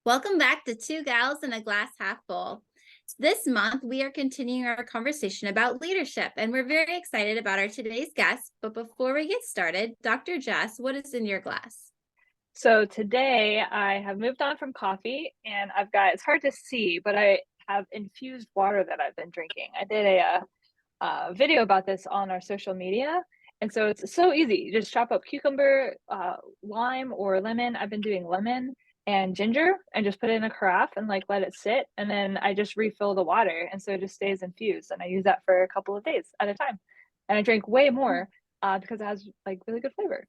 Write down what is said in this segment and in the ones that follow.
Welcome back to Two Gals and a Glass Half Full. This month, we are continuing our conversation about leadership, and we're very excited about our today's guest. But before we get started, Dr. Jess, what is in your glass? So today I have moved on from coffee and it's hard to see, but I have infused water that I've been drinking. I did a video about this on our social media. And so it's so easy. You just chop up cucumber, lime or lemon. I've been doing lemon and ginger and just put it in a carafe and let it sit. And then I just refill the water. And so it just stays infused. And I use that for a couple of days at a time. And I drink way more because it has really good flavor.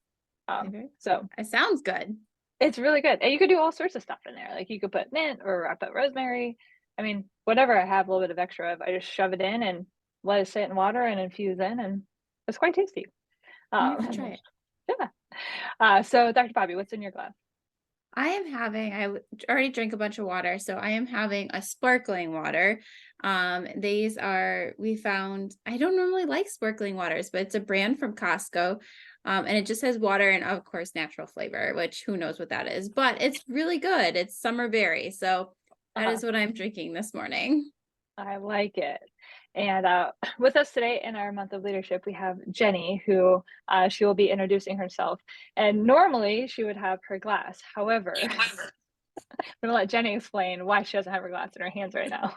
So it sounds good. it's really good. And you could do all sorts of stuff in there. Like you could put mint or I put rosemary. I mean, whatever I have a little bit of extra of, I just shove it in and let it sit in water and infuse in, and it's quite tasty. I have to try it. Yeah. So Dr. Bobbie, what's in your glass? I already drank a bunch of water, so I am having a sparkling water. We found, I don't normally like sparkling waters, but it's a brand from Costco. And it just has water and of course natural flavor, which who knows what that is, but it's really good. It's summer berry. So that is what I'm drinking this morning. I like it. And with us today in our month of leadership, we have Jenny, who she will be introducing herself. And normally she would have her glass. However, I'm going to let Jenny explain why she doesn't have her glass in her hands right now.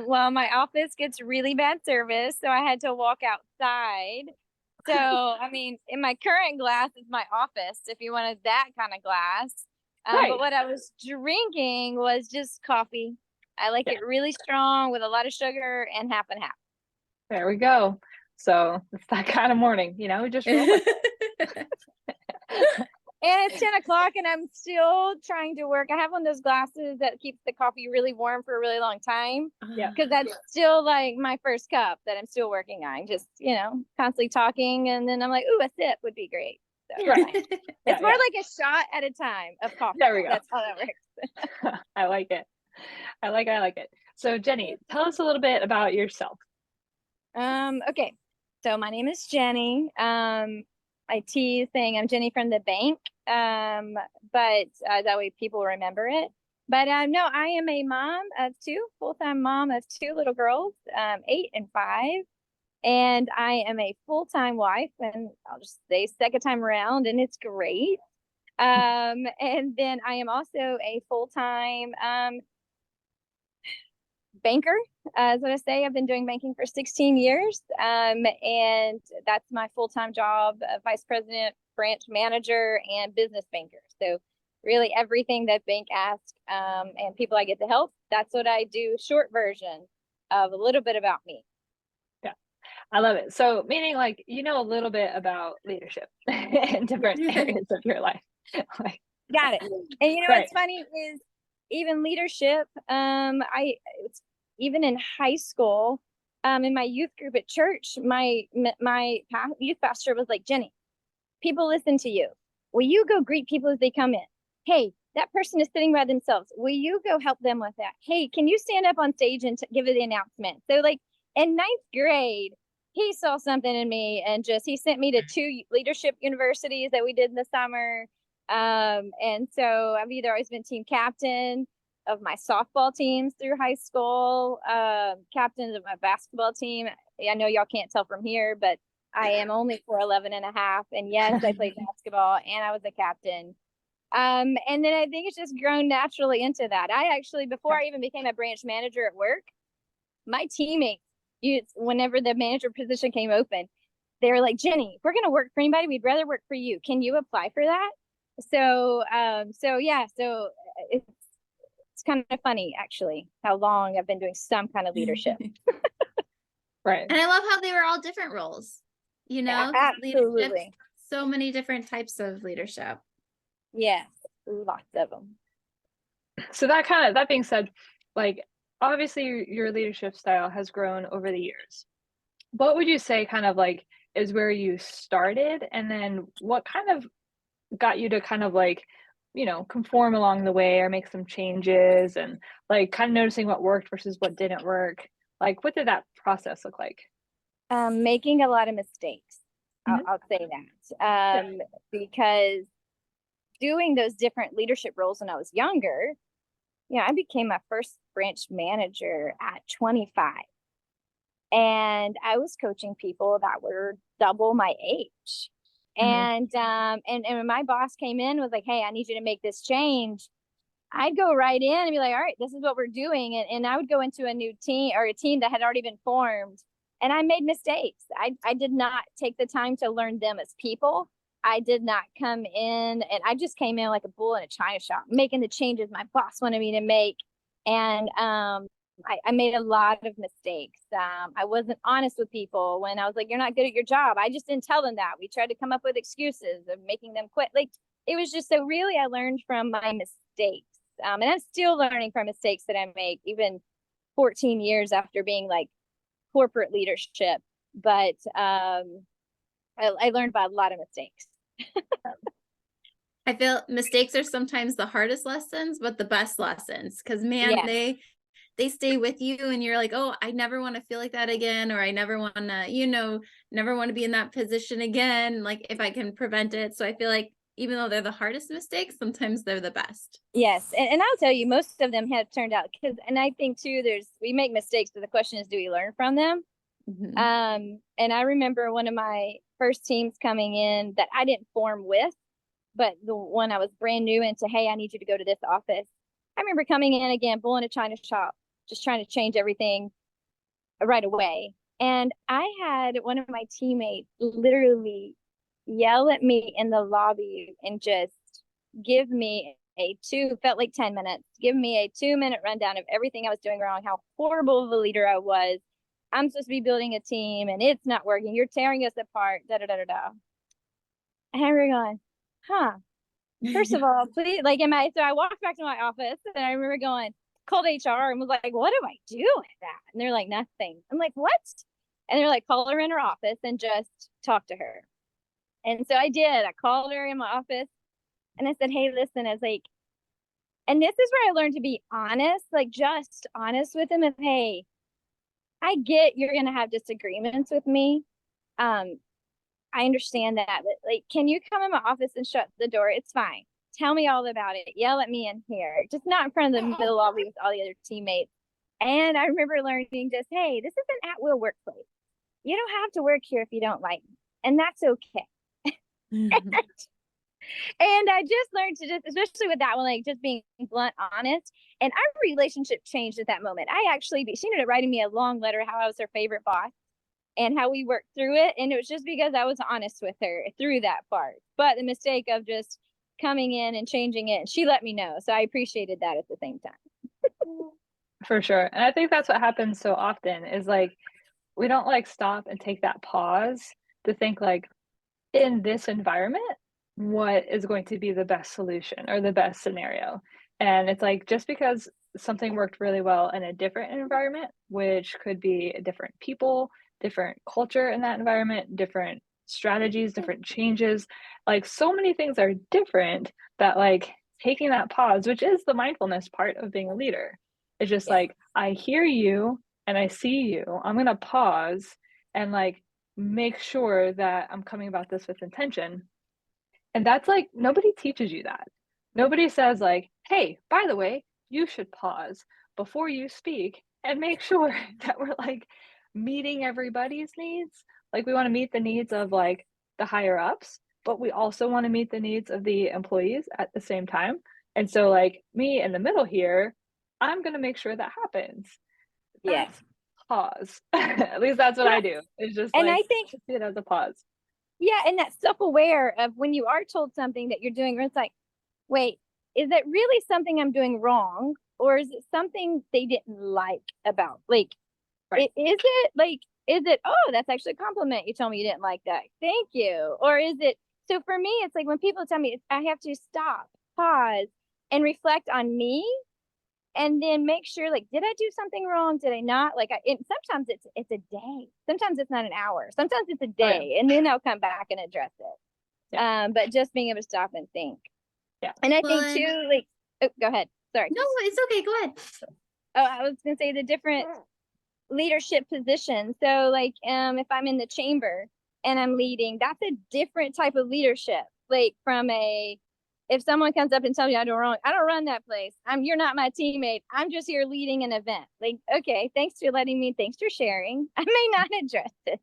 Well, my office gets really bad service, so I had to walk outside. So, I mean, in my current glass is my office, if you wanted that kind of glass. Right. But what I was drinking was just coffee. I like it really strong with a lot of sugar and half and half. There we go. So it's that kind of morning, just roll with it. And it's 10 o'clock and I'm still trying to work. I have one of those glasses that keeps the coffee really warm for a really long time. Yeah. Because that's still like my first cup that I'm still working on. Just, constantly talking. And then I'm like, ooh, a sip would be great. So, right. It's more like a shot at a time of coffee. There we go. That's how that works. I like it. I like it. So Jenny, tell us a little bit about yourself. Okay. So my name is Jenny. I tease saying I'm Jenny from the bank. But that way people remember it. But no, I am a mom of two, full-time mom of two little girls, 8 and 5. And I am a full-time wife, and I'll just say second time around, and it's great. And then I am also a full-time banker, is what I say. I've been doing banking for 16 years. And that's my full-time job, vice president, branch manager, and business banker. So really everything that bank asks, and people I get to help, that's what I do. Short version of a little bit about me. Yeah, I love it. So meaning a little bit about leadership in different areas of your life. Got it. And what's funny is even leadership, even in high school, in my youth group at church, my youth pastor was like, Jenny, people listen to you. Will you go greet people as they come in? Hey, that person is sitting by themselves. Will you go help them with that? Hey, can you stand up on stage and give it the announcement? So in 9th grade, he saw something in me and he sent me to 2 leadership universities that we did in the summer. And so I've either always been team captain of my softball teams through high school, captain of my basketball team. I know y'all can't tell from here, but I am only 4'11 and a half. And yes, I played basketball and I was a captain. And then I think it's just grown naturally into that. Before I even became a branch manager at work, my teammates, whenever the manager position came open, they were like, Jenny, if we're going to work for anybody, we'd rather work for you. Can you apply for that? So it's kind of funny, actually, how long I've been doing some kind of leadership. Right. And I love how they were all different roles, Absolutely. So many different types of leadership. Yes, lots of them. So that being said, obviously your leadership style has grown over the years. What would you say is where you started, and then what kind of got you to conform along the way or make some changes, and kind of noticing what worked versus what didn't work? What did that process look like? Making a lot of mistakes. Mm-hmm. I'll say that. Because doing those different leadership roles when I was younger, I became my first branch manager at 25. And I was coaching people that were double my age. And when my boss came in, was like, hey, I need you to make this change. I'd go right in and be like, all right, this is what we're doing. And I would go into a new team, or a team that had already been formed. And I made mistakes. I did not take the time to learn them as people. I did not come in, and I just came in like a bull in a china shop, making the changes my boss wanted me to make. And I made a lot of mistakes. I wasn't honest with people when I was like, you're not good at your job. I just didn't tell them that. We tried to come up with excuses of making them quit. Like, it was just, so really I learned from my mistakes. And I'm still learning from mistakes that I make, even 14 years after being like corporate leadership. But I learned by a lot of mistakes. I feel mistakes are sometimes the hardest lessons, but the best lessons. Because man, Yes. they stay with you, and you're like, oh, I never want to feel like that again, or I never want to, never want to be in that position again. Like, if I can prevent it. So I feel like even though they're the hardest mistakes, sometimes they're the best. Yes. And I'll tell you, most of them have turned out, and I think too, we make mistakes, but the question is, do we learn from them? And I remember one of my first teams coming in that I didn't form with, but the one I was brand new into, hey, I need you to go to this office. I remember coming in again, bull in a china shop, just trying to change everything right away. And I had one of my teammates literally yell at me in the lobby and just give me felt like 10 minutes, give me a 2-minute rundown of everything I was doing wrong, how horrible of a leader I was. I'm supposed to be building a team and it's not working. You're tearing us apart, da da da da da. And I remember going, huh. First of all, please, like, so I walked back to my office and I remember called HR and was like, what do I do with that? And they're like, nothing. I'm like, what? And they're like, call her in her office and just talk to her. And so I did. I called her in my office and I said, hey, listen, I was like, and this is where I learned to be honest, like just honest with him of, hey, I get you're going to have disagreements with me. I understand that, but like, can you come in my office and shut the door? It's fine. Tell me all about it. Yell at me in here, just not in front of the middle lobby with all the other teammates. And I remember learning just, hey, this is an at-will workplace. You don't have to work here if you don't like me, and that's okay. And I just learned to especially with that one, like just being blunt, honest. And our relationship changed at that moment. She ended up writing me a long letter how I was her favorite boss and how we worked through it. And it was just because I was honest with her through that part. But the mistake of just coming in and changing it, she let me know. So I appreciated that at the same time. For sure. And I think that's what happens so often is like, we don't like stop and take that pause to think like, in this environment, what is going to be the best solution or the best scenario? And it's like, just because something worked really well in a different environment, which could be different people, different culture in that environment, different strategies, different changes, like so many things are different that like taking that pause, which is the mindfulness part of being a leader, is just like, I hear you and I see you. I'm going to pause and like make sure that I'm coming about this with intention. And that's like, nobody teaches you that. Nobody says like, hey, by the way, you should pause before you speak and make sure that we're like meeting everybody's needs. Like, we want to meet the needs of like the higher ups, but we also want to meet the needs of the employees at the same time. And so like me in the middle here, I'm going to make sure that happens. That's pause. At least that's what I do. It's just and like, I think see it as a pause. Yeah, and that self-aware of when you are told something that you're doing, it's like, wait, is it really something I'm doing wrong? Or is it something they didn't like about? Like, Right. Is it, oh, that's actually a compliment. You told me you didn't like that. Thank you. Or is it, so for me, it's like when people tell me, I have to stop, pause, and reflect on me. And then make sure, like, did I do something wrong? Did I not? Like, sometimes it's a day. Sometimes it's not an hour. Sometimes it's a day, and then I'll come back and address it. But just being able to stop and think. Yeah. And I think too, like, go ahead. Sorry. No, it's okay. Go ahead. Oh, I was gonna say the different leadership positions. So, like, if I'm in the chamber and I'm leading, that's a different type of leadership. Like from a if someone comes up and tells me I don't run that place. You're not my teammate. I'm just here leading an event. Like, okay, thanks for sharing. I may not address it.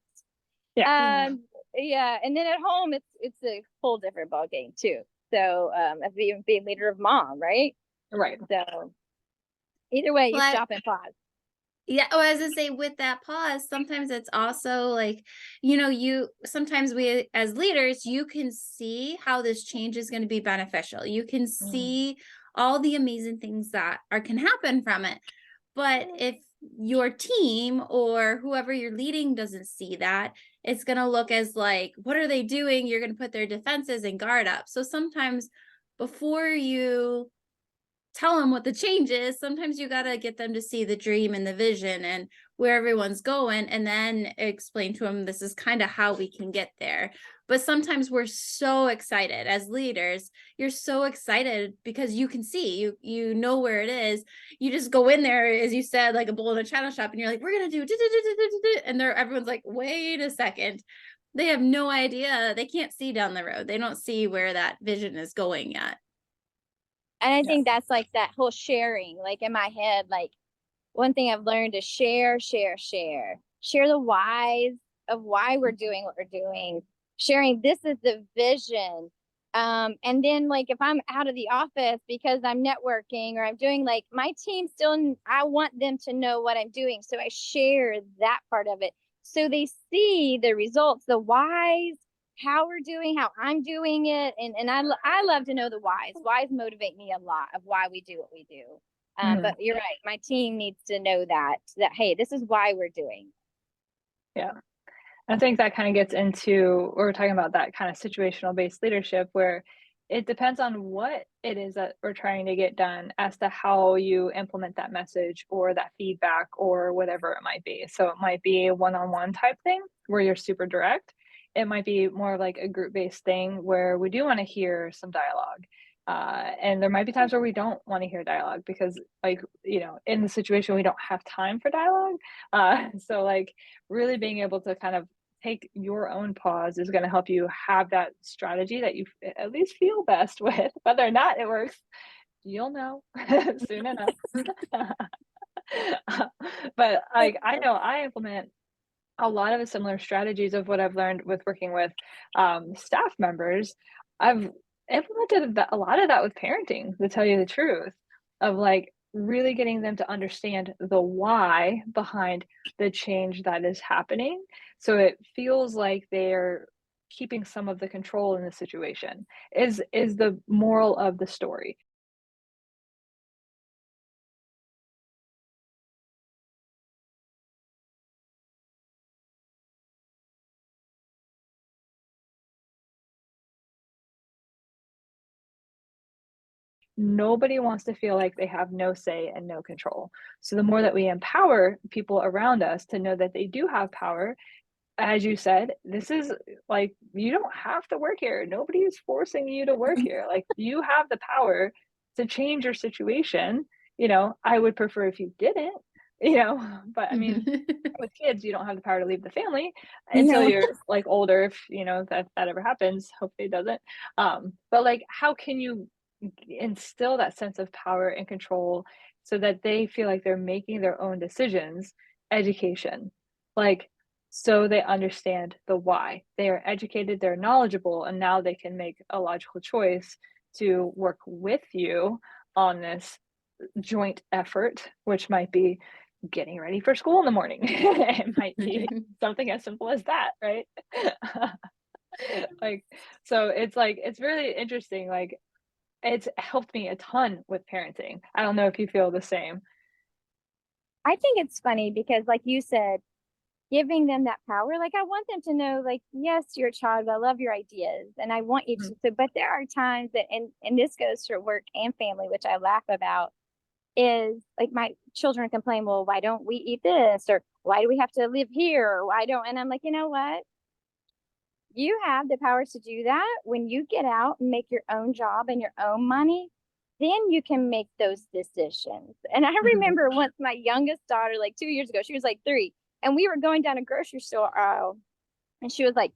Yeah. Yeah. And then at home, it's a whole different ball game too. So, as being leader of mom, right? Right. So either way, you Well, stop and pause. yeah, well, as I say, with that pause, sometimes it's also like, sometimes we as leaders, you can see how this change is going to be beneficial. You can see all the amazing things that can happen from it. But if your team or whoever you're leading doesn't see that, it's going to look as like, what are they doing? You're going to put their defenses and guard up. So sometimes before you tell them what the change is, sometimes you got to get them to see the dream and the vision and where everyone's going, and then explain to them this is kind of how we can get there. But sometimes we're so excited as leaders, you're so excited because you can see, you know where it is. You just go in there, as you said, like a bull in a china shop, and you're like, we're gonna do, and everyone's like, wait a second. They have no idea. They can't see down the road. They don't see where that vision is going yet. And I think that's like that whole sharing, like in my head, like one thing I've learned is share the whys of why we're doing what we're doing, sharing this is the vision. And then like if I'm out of the office because I'm networking or I'm doing like my team still, I want them to know what I'm doing. So I share that part of it. So they see the results, the whys, how we're doing, how I'm doing it. And I love to know the whys. Whys motivate me a lot of why we do what we do. But you're right. My team needs to know that, hey, this is why we're doing. Yeah. I think that kind of gets into, we're talking about that kind of situational based leadership where it depends on what it is that we're trying to get done as to how you implement that message or that feedback or whatever it might be. So it might be a one-on-one type thing where you're super direct. It might be more like a group-based thing where we do want to hear some dialogue. And there might be times where we don't want to hear dialogue because in the situation, we don't have time for dialogue. So like really being able to kind of take your own pause is going to help you have that strategy that you at least feel best with. Whether or not it works, you'll know soon enough. But like I know I implement a lot of the similar strategies of what I've learned with working with staff members. I've implemented a lot of that with parenting, to tell you the truth, of like really getting them to understand the why behind the change that is happening. So it feels like they're keeping some of the control in the situation is the moral of the story. Nobody wants to feel like they have no say and no control. So the more that we empower people around us to know that they do have power, as you said, this is like, you don't have to work here. Nobody is forcing you to work here. Like you have the power to change your situation. I would prefer if you didn't, but I mean, with kids, you don't have the power to leave the family until No. you're like older, if that ever happens. Hopefully it doesn't. But like, how can you instill that sense of power and control so that they feel like they're making their own decisions? Education, like, so they understand the why. They are educated, they're knowledgeable, and now they can make a logical choice to work with you on this joint effort, which might be getting ready for school in the morning. It might be something as simple as that, right? Like, so it's really interesting. Like, it's helped me a ton with parenting. I don't know if you feel the same. I think it's funny because, like you said, giving them that power, like I want them to know, like, yes, you're a child, I love your ideas, and I want you to. So, but there are times that, and this goes for work and family, which I laugh about, is like my children complain, well, why don't we eat this, or why do we have to live here, or why don't? And I'm like, you know what? You have the power to do that when you get out and make your own job and your own money. Then you can make those decisions. And I remember once my youngest daughter, like 2 years ago, she was like 3, and we were going down a grocery store aisle, and she was like,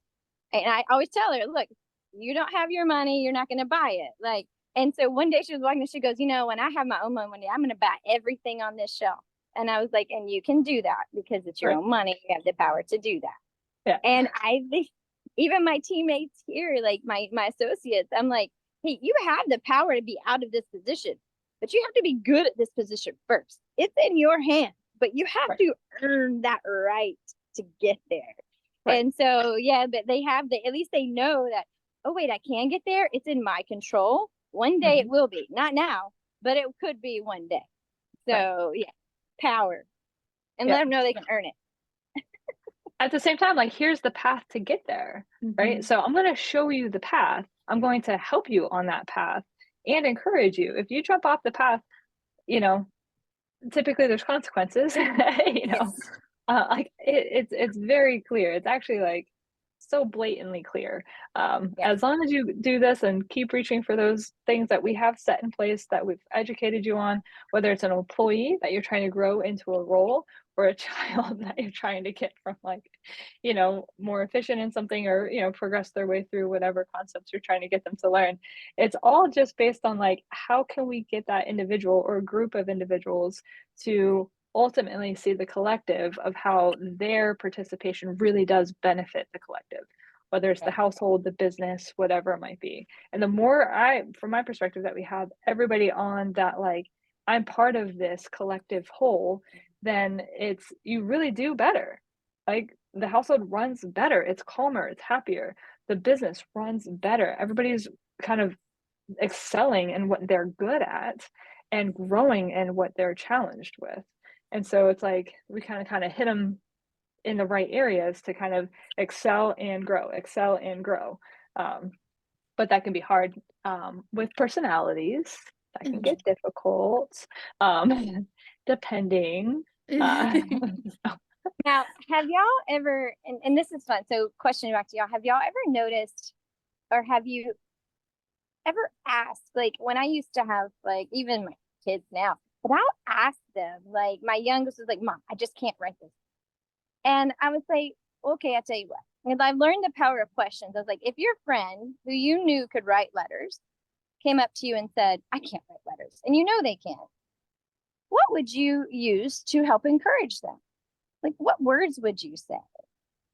and I always tell her, look, you don't have your money, you're not going to buy it. Like, And so one day she was walking and she goes, you know, when I have my own money one day, I'm going to buy everything on this shelf. And I was like, and you can do that because it's your Right. own money. You have the power to do that. Yeah. And I think even my teammates here, like my associates, I'm like, hey, you have the power to be out of this position, but you have to be good at this position first. It's in your hands, but you have Right. to earn that right to get there. Right. And so, yeah, but at least they know that, oh, wait, I can get there. It's in my control. One day it will be, not now, but it could be one day. So, yeah, power. And let them know they can earn it. At the same time, like, here's the path to get there, right? So I'm going to show you the path. I'm going to help you on that path and encourage you. If you jump off the path, you know, typically there's consequences, you know, like it's very clear. It's actually like so blatantly clear. As long as you do this and keep reaching for those things that we have set in place that we've educated you on, whether it's an employee that you're trying to grow into a role or a child that you're trying to get from, like, you know, more efficient in something, or, you know, progress their way through whatever concepts you're trying to get them to learn. It's all just based on, like, how can we get that individual or group of individuals to ultimately see the collective of how their participation really does benefit the collective, whether it's the household, the business, whatever it might be. And the more from my perspective, that we have everybody on that, like, I'm part of this collective whole, then you really do better. Like, the household runs better, it's calmer, it's happier, the business runs better, everybody's kind of excelling in what they're good at and growing in what they're challenged with. And so it's like we kind of hit them in the right areas to kind of excel and grow, excel and grow. But that can be hard with personalities. That can get difficult, depending. Now, have y'all ever, and this is fun, so question back to y'all, have y'all ever noticed, or have you ever asked, like, when I used to have, like, even my kids now, but I'll ask them, like, my youngest was like, Mom, I just can't write this. And I was like, okay, I'll tell you what. And I've learned the power of questions. I was like, if your friend who you knew could write letters came up to you and said, I can't write letters, and you know they can't, what would you use to help encourage them? Like, what words would you say?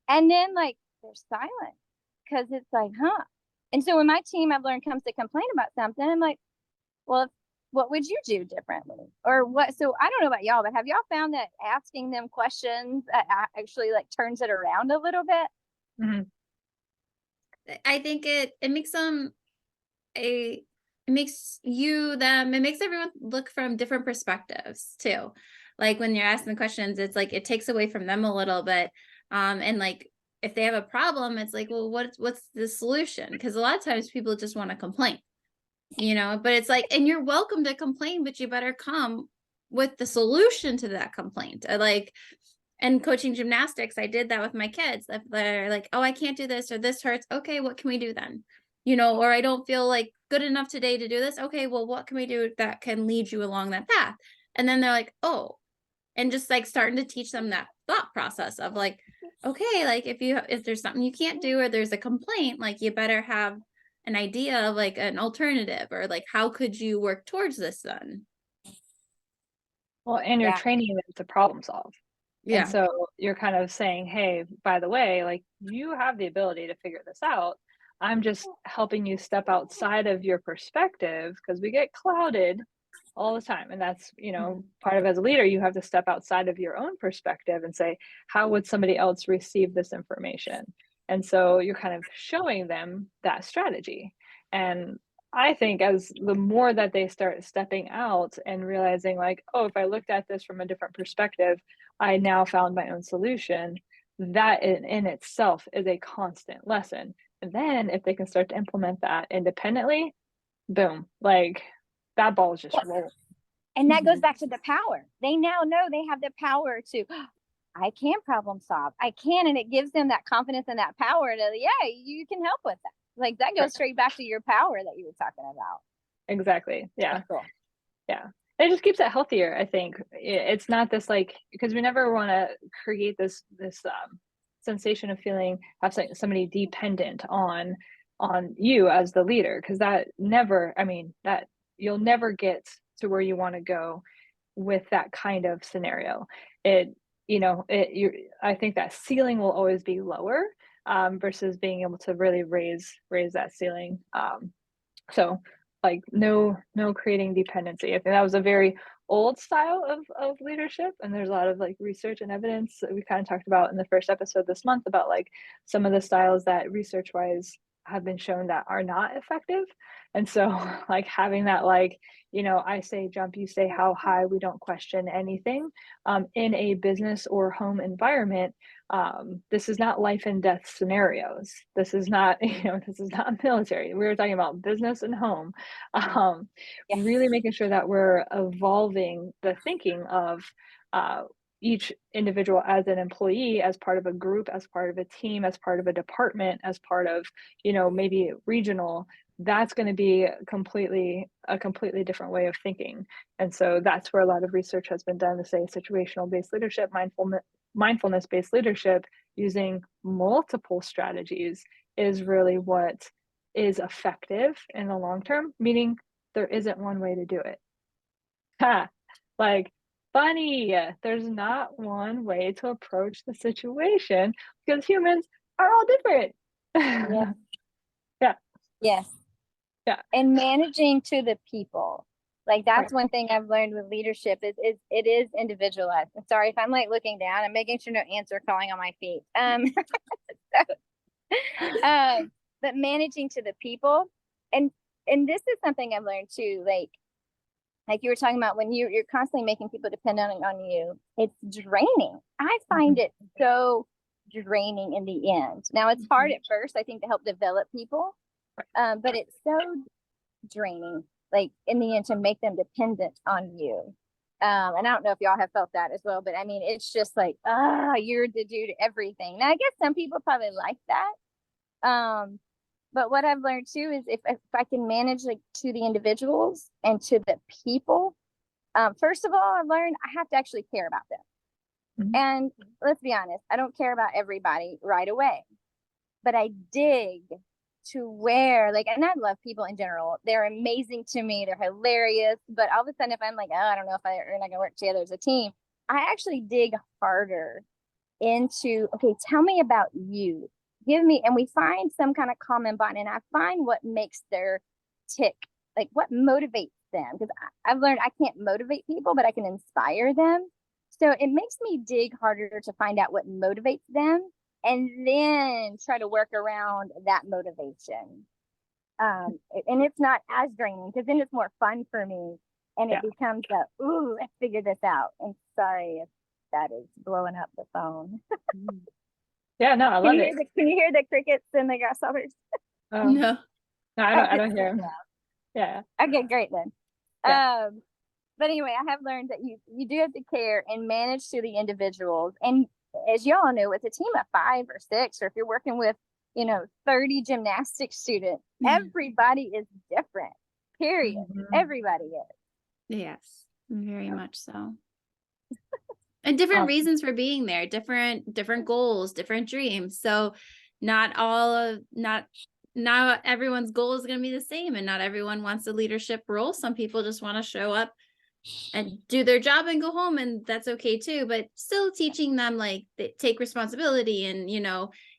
And then, like, they're silent because it's like, huh? And so when my team, I've learned, comes to complain about something, I'm like, well, what would you do differently? Or what? So I don't know about y'all, but have y'all found that asking them questions actually, like, turns it around a little bit? I think it makes it makes it makes everyone look from different perspectives too. Like, when you're asking the questions, it's like it takes away from them a little bit. And, like, if they have a problem, it's like, well, what's the solution? Because a lot of times people just want to complain, you know, but it's like, and you're welcome to complain, but you better come with the solution to that complaint. And coaching gymnastics, I did that with my kids. If they're like, oh, I can't do this, or this hurts. Okay, what can we do then? You know, or I don't feel like good enough today to do this. Okay, well, what can we do that can lead you along that path? And then they're like, oh, and just, like, starting to teach them that thought process of, like, okay, like, if there's something you can't do, or there's a complaint, like, you better have an idea of, like, an alternative, or, like, how could you work towards this then? Well, and you're training them to problem solve. And so you're kind of saying, hey, by the way, like, you have the ability to figure this out. I'm just helping you step outside of your perspective, because we get clouded all the time. And that's, you know, part of, as a leader, you have to step outside of your own perspective and say, how would somebody else receive this information? And so you're kind of showing them that strategy. And I think as the more that they start stepping out and realizing, like, oh, if I looked at this from a different perspective, I now found my own solution, that in itself is a constant lesson. And then if they can start to implement that independently, boom, like, that ball is just rolling. And that goes back to the power. They now know they have the power to, I can problem solve. I can. And it gives them that confidence and that power to, yeah, you can help with that. Like, that goes straight back to your power that you were talking about. Exactly. Yeah. Cool. Yeah. It just keeps it healthier, I think. It's not this, like, because we never want to create this sensation of feeling, have somebody dependent on on you as the leader, because that never, I mean, that you'll never get to where you want to go with that kind of scenario. It, you know, I think that ceiling will always be lower, versus being able to really raise that ceiling. So like no creating dependency. I think that was a very old style of leadership, and there's a lot of like research and evidence that we kind of talked about in the first episode this month about like some of the styles that research wise have been shown that are not effective. And so like having that, like, you know, I say jump, you say how high, we don't question anything, in a business or home environment. This is not life and death scenarios. This is not, you know, this is not military. We were talking about business and home. Really making sure that we're evolving the thinking of each individual as an employee, as part of a group, as part of a team, as part of a department, as part of, you know, maybe regional. That's going to be a completely different way of thinking. And so that's where a lot of research has been done to say situational based leadership, mindfulness based leadership, using multiple strategies is really what is effective in the long term, meaning there isn't one way to do it. Ha! Like, funny, there's not one way to approach the situation because humans are all different. Yeah. Yeah. Yes. Yeah. And managing to the people. Like that's Right. one thing I've learned with leadership is it is individualized. I'm sorry if I'm like looking down, I'm making sure no ants are crawling on my feet. But managing to the people, and this is something I've learned too, like you were talking about when you're constantly making people dependent on you, it's draining. I find it so draining in the end. Now it's hard at first, I think, to help develop people, but it's so draining, like in the end, to make them dependent on you. And I don't know if y'all have felt that as well, but I mean, it's just like, you're the dude everything. Now I guess some people probably like that. But what I've learned too is if I can manage like to the individuals and to the people, first of all, I've learned I have to actually care about them. And let's be honest, I don't care about everybody right away, but I dig to where, like, and I love people in general. They're amazing to me. They're hilarious. But all of a sudden, if I'm like, oh, I don't know if we're not gonna work together as a team, I actually dig harder into, okay, tell me about you. Give me, and we find some kind of common bond, and I find what makes their tick, like what motivates them. Because I've learned I can't motivate people, but I can inspire them. So it makes me dig harder to find out what motivates them and then try to work around that motivation. And it's not as draining because then it's more fun for me and it becomes a, ooh, let's figure this out. And sorry if that is blowing up the phone. Yeah, no, I love it. Can you hear the crickets and the grasshoppers? No. No, I don't hear them. Yeah. Okay, great then. Yeah. But anyway, I have learned that you do have to care and manage to the individuals. And as y'all know, with a team of 5 or 6, or if you're working with, 30 gymnastics students, everybody is different. Period. Everybody is. Yes, very much so. And different reasons for being there, different goals, different dreams. So not everyone's goal is going to be the same, and not everyone wants a leadership role. Some people just want to show up and do their job and go home, and that's okay too. But still teaching them like they take responsibility, and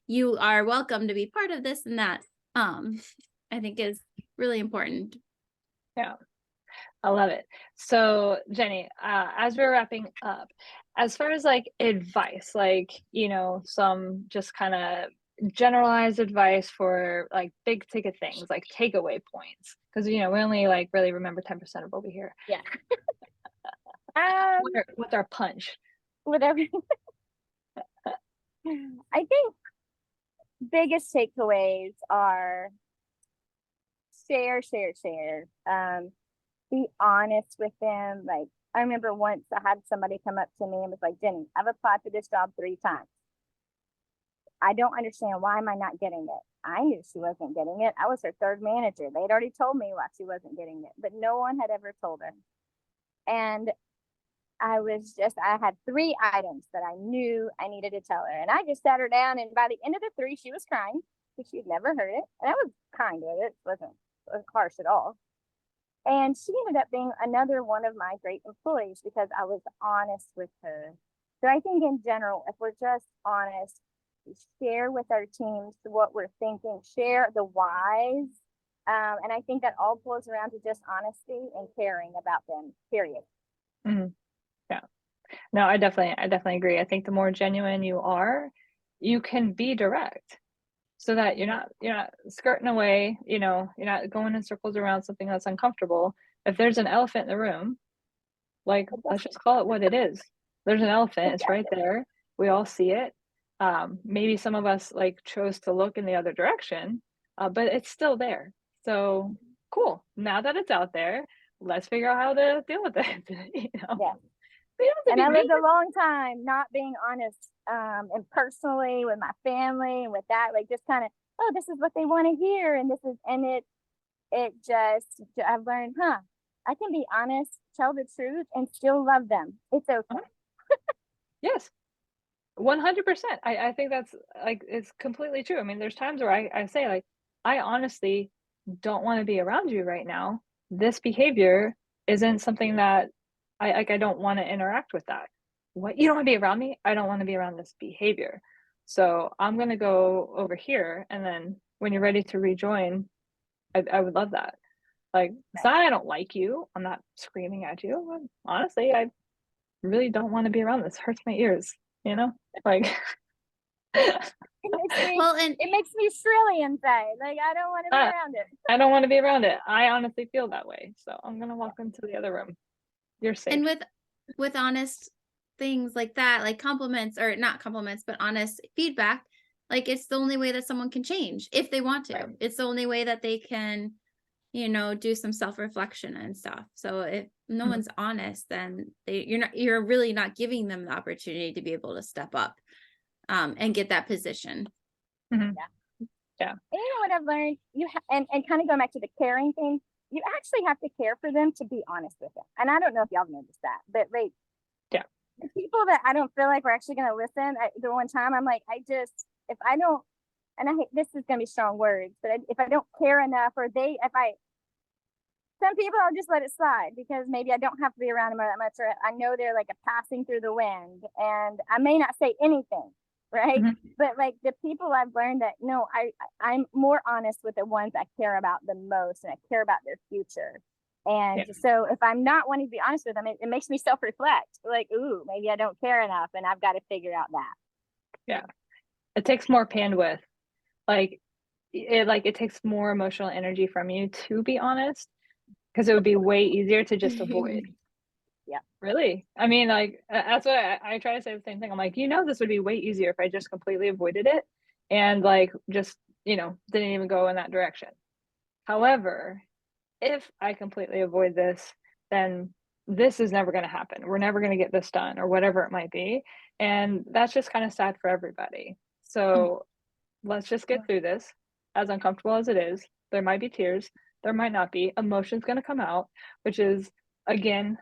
you are welcome to be part of this and that. I think is really important. Yeah, I love it. So Jenny, as we're wrapping up, as far as like advice, like some just kind of generalized advice for like big ticket things, like takeaway points, because we only like really remember 10% of what we hear. Yeah. What's our punch? Whatever. I think biggest takeaways are share. Be honest with them. Like I remember once I had somebody come up to me and was like, Jenny, I've applied for this job 3 times. I don't understand, why am I not getting it? I knew she wasn't getting it. I was her 3rd manager. They'd already told me why she wasn't getting it, but no one had ever told her. And I had 3 items that I knew I needed to tell her. And I just sat her down, and by the end of the 3, she was crying. because she'd never heard it. And I was kind with it. It wasn't harsh at all. And she ended up being another one of my great employees because I was honest with her. So I think in general, if we're just honest, share with our teams what we're thinking, share the whys. And I think that all boils around to just honesty and caring about them, period. Mhm. Yeah. No, I definitely agree. I think the more genuine you are, you can be direct so that you're not skirting away, you're not going in circles around something that's uncomfortable. If there's an elephant in the room, like, let's just call it what it is. There's an elephant, it's right there. We all see it. Maybe some of us like chose to look in the other direction, but it's still there. So cool. Now that it's out there, let's figure out how to deal with it. Yeah. We don't have to And be I lived mean. a long time not being honest, and personally with my family and with that, like just kind of, oh, this is what they want to hear, and it just I've learned, I can be honest, tell the truth, and still love them. It's okay. Yes, 100%. I think that's like, it's completely true. I mean, there's times where I say, like, I honestly don't want to be around you right now. This behavior isn't something that I don't want to interact with that. What, you don't want to be around me? I don't want to be around this behavior. So I'm gonna go over here, and then when you're ready to rejoin, I would love that. Like, it's not I don't like you. I'm not screaming at you. Honestly, I really don't want to be around this. Hurts my ears, Like Well, and It makes me shrilly inside. Like I don't want to be uh, around it. I don't want to be around it. I honestly feel that way. So I'm gonna walk into the other room. You're safe. and with honest things like that, like compliments, or not compliments, but honest feedback, like it's the only way that someone can change if they want to. Right. It's the only way that they can, do some self-reflection and stuff. So if no Mhm. one's honest, then you're really not giving them the opportunity to be able to step up and get that position. Mhm. And you know what I've learned? And kind of going back to the caring thing, you actually have to care for them to be honest with them. And I don't know if y'all noticed that, but like, Yeah. the people that I don't feel like we're actually going to listen, the one time I'm like, if I don't, and I hate, this is going to be strong words, but if I don't care enough, or some people I'll just let it slide because maybe I don't have to be around them that much, or I know they're like a passing through the wind, and I may not say anything, right? Mhm. But like the people I've learned that no, I'm more honest with the ones I care about the most, and I care about their future. And Yeah. so if I'm not wanting to be honest with them, it makes me self-reflect. Like, ooh, maybe I don't care enough, and I've got to figure out that. Yeah. It takes more bandwidth. Like it takes more emotional energy from you to be honest, because it would be way easier to just avoid. Yeah. Really? I mean, like, that's what I try to say the same thing. I'm like, this would be way easier if I just completely avoided it and like just, didn't even go in that direction. However, if I completely avoid this, then this is never going to happen. We're never going to get this done or whatever it might be. And that's just kind of sad for everybody. So let's just get through this, as uncomfortable as it is. There might be tears, there might not be. Emotion's going to come out, which is, again,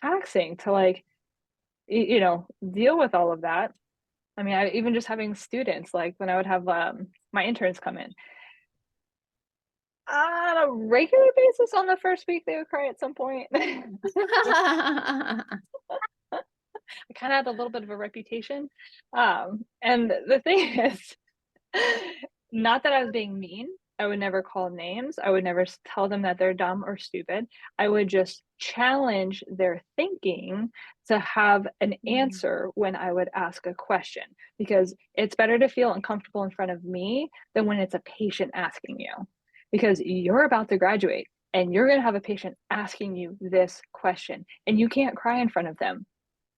taxing to like, deal with all of that. I mean, even just having students, like when I would have my interns come in, on a regular basis on the first week, they would cry at some point. I kind of had a little bit of a reputation. And the thing is, not that I was being mean. I would never call names. I would never tell them that they're dumb or stupid. I would just challenge their thinking to have an answer when I would ask a question, because it's better to feel uncomfortable in front of me than when it's a patient asking you, because you're about to graduate and you're going to have a patient asking you this question and you can't cry in front of them.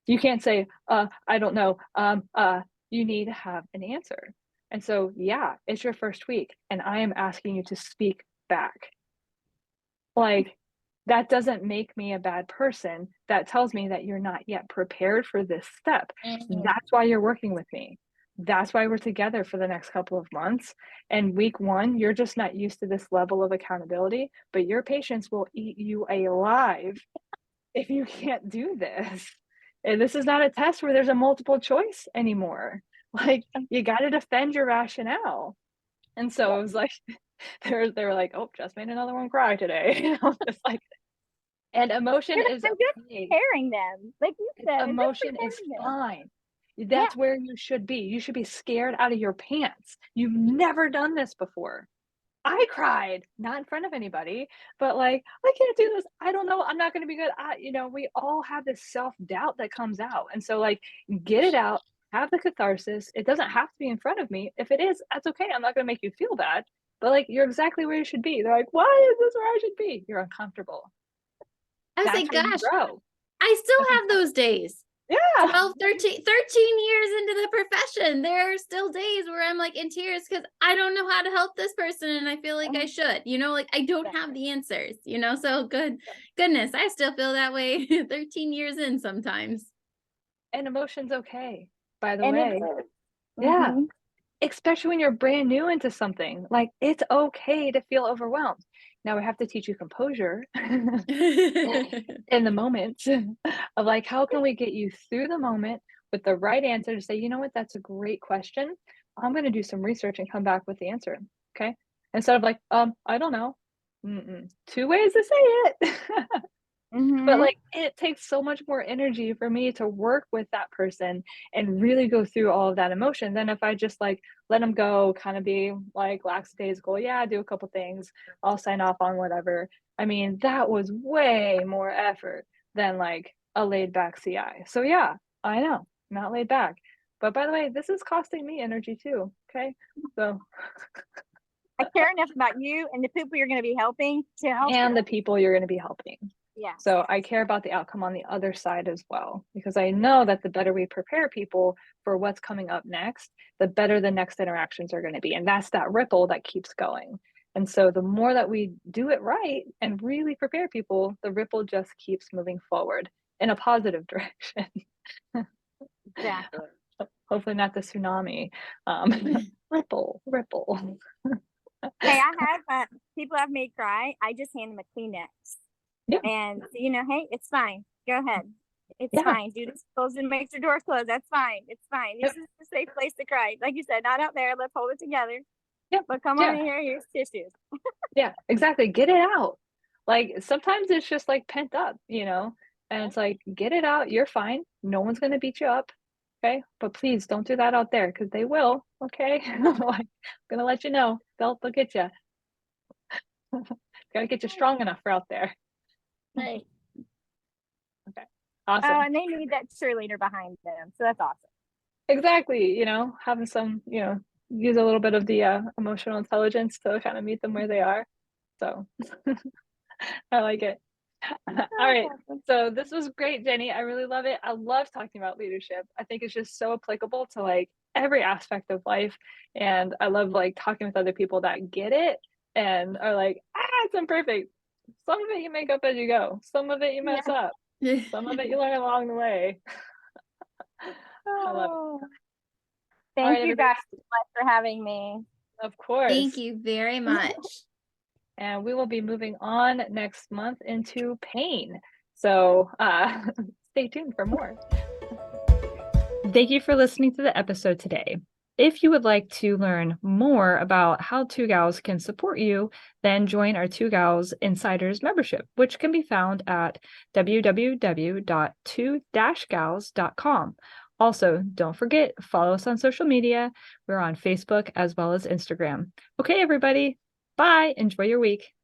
You can't say, I don't know. You need to have an answer. And so, yeah, it's your first week and I am asking you to speak back. Like, that doesn't make me a bad person. That tells me that you're not yet prepared for this step. That's why you're working with me. That's why we're together for the next couple of months. And week one, you're just not used to this level of accountability, but your patients will eat you alive if you can't do this. And this is not a test where there's a multiple choice anymore. Like, you got to defend your rationale. And so it was like, they were like, oh, Jess made another one cry today. You know, just like, and emotion You're is just okay. preparing them, like you said. Just Emotion is preparing them. fine. Yeah. That's where you should be. You should be scared out of your pants. You've never done this before. I cried, not in front of anybody, but like, I can't do this. I don't know. I'm not going to be good. We all have this self-doubt that comes out. And so like, get it out, have the catharsis. It doesn't have to be in front of me. If it is, that's okay. I'm not going to make you feel bad, but like, you're exactly where you should be. They're like, why is this where I should be? You're uncomfortable. I was That's like, where you gosh, grow. I still That's have those days. Yeah. 12, 13 years into the profession, there are still days where I'm like in tears because I don't know how to help this person and I feel like I should, like I don't have the answers, so goodness, I still feel that way 13 years in sometimes. And emotion's okay, by the And it way. is. Yeah. Mhm. Especially when you're brand new into something. Like, it's okay to feel overwhelmed. Now we have to teach you composure in the moment of like, how can we get you through the moment with the right answer to say, you know what, that's a great question. I'm going to do some research and come back with the answer. Okay. Instead of like, I don't know. Two ways to say it. But Mhm. like, it takes so much more energy for me to work with that person and really go through all of that emotion than if I just like let them go, kind of be like lackadaisical. Yeah, do a couple things. I'll sign off on whatever. I mean, that was way more effort than like a laid back CI. So yeah, I know, not laid back. But by the way, this is costing me energy too. Okay. So, I care enough about you and the people you're going to be helping to help and you. the people you're going to be helping. Yeah. So I care about the outcome on the other side as well, because I know that the better we prepare people for what's coming up next, the better the next interactions are going to be. And that's that ripple that keeps going. And so the more that we do it right and really prepare people, the ripple just keeps moving forward in a positive direction. Exactly. Hopefully not the tsunami. Ripple. Hey, I have people have made cry. I just hand them a Kleenex. Yeah. And hey, it's fine. Go ahead. It's Yeah. fine. Do this close and make your door close. That's fine. It's fine. This is a safe place to cry. Like you said, not out there. Let's hold it together. Yep. But come on in here. Here's tissues. Yeah, exactly. Get it out. Like, sometimes it's just like pent up, and it's like, get it out. You're fine. No one's going to beat you up. Okay. But please don't do that out there because they will. Okay. Like, I'm going to let you know. They'll get you. Got to get you strong enough for out there. Right. Okay. Awesome. Oh, and they need that cheerleader behind them. So that's awesome. Exactly. Having some, use a little bit of the emotional intelligence to kind of meet them where they are. So I like it. All right. So this was great, Jenny. I really love it. I love talking about leadership. I think it's just so applicable to like every aspect of life. And I love like talking with other people that get it and are like, it's imperfect. Some of it you make up as you go. Some of it you mess up. Some of it you learn along the way. I love it. Thank you guys so much for having me. Of course. Thank you very much. And we will be moving on next month into pain. So stay tuned for more. Thank you for listening to the episode today. If you would like to learn more about how Two Gals can support you, then join our Two Gals Insiders membership, which can be found at www.2-gals.com. Also, don't forget, follow us on social media. We're on Facebook as well as Instagram. Okay, everybody. Bye. Enjoy your week.